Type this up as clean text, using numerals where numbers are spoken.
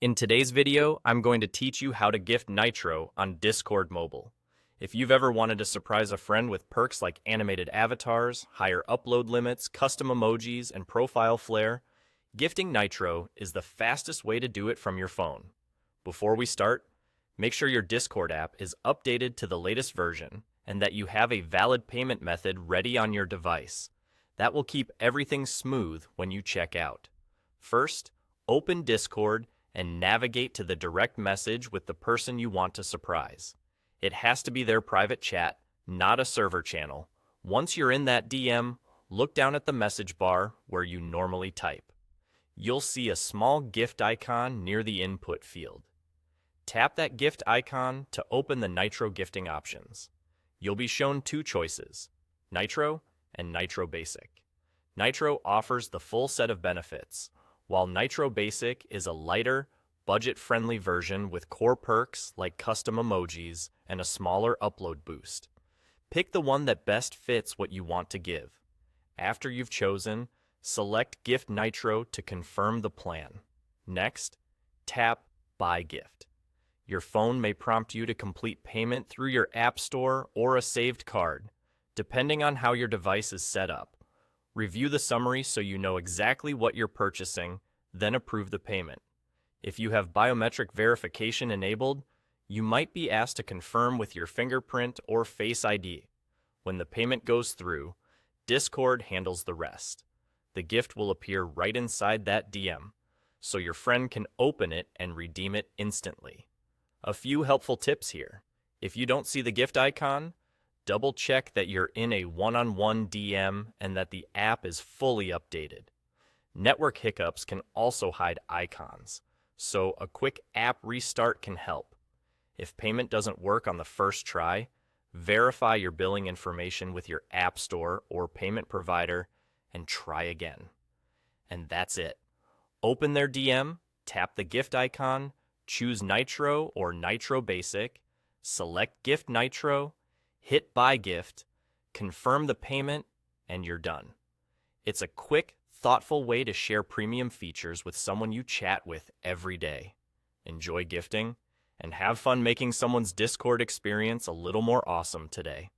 In today's video, I'm going to teach you how to gift Nitro on Discord Mobile. If you've ever wanted to surprise a friend with perks like animated avatars, higher upload limits, custom emojis, and profile flair, gifting Nitro is the fastest way to do it from your phone. Before we start, make sure your Discord app is updated to the latest version and that you have a valid payment method ready on your device. That will keep everything smooth when you check out. First, open Discord and navigate to the direct message with the person you want to surprise. It has to be their private chat, not a server channel. Once you're in that DM, look down at the message bar where you normally type. You'll see a small gift icon near the input field. Tap that gift icon to open the Nitro gifting options. You'll be shown two choices, Nitro and Nitro Basic. Nitro offers the full set of benefits, while Nitro Basic is a lighter, budget-friendly version with core perks like custom emojis and a smaller upload boost. Pick the one that best fits what you want to give. After you've chosen, select Gift Nitro to confirm the plan. Next, tap Buy Gift. Your phone may prompt you to complete payment through your App Store or a saved card, depending on how your device is set up. Review the summary so you know exactly what you're purchasing, then approve the payment. If you have biometric verification enabled, you might be asked to confirm with your fingerprint or Face ID. When the payment goes through, Discord handles the rest. The gift will appear right inside that DM, so your friend can open it and redeem it instantly. A few helpful tips here. If you don't see the gift icon, double-check that you're in a one-on-one DM and that the app is fully updated. Network hiccups can also hide icons, so a quick app restart can help. If payment doesn't work on the first try, verify your billing information with your App Store or payment provider and try again. And that's it. Open their DM, tap the gift icon, choose Nitro or Nitro Basic, select Gift Nitro, hit Buy Gift, confirm the payment, and you're done. It's a quick, thoughtful way to share premium features with someone you chat with every day. Enjoy gifting, and have fun making someone's Discord experience a little more awesome today.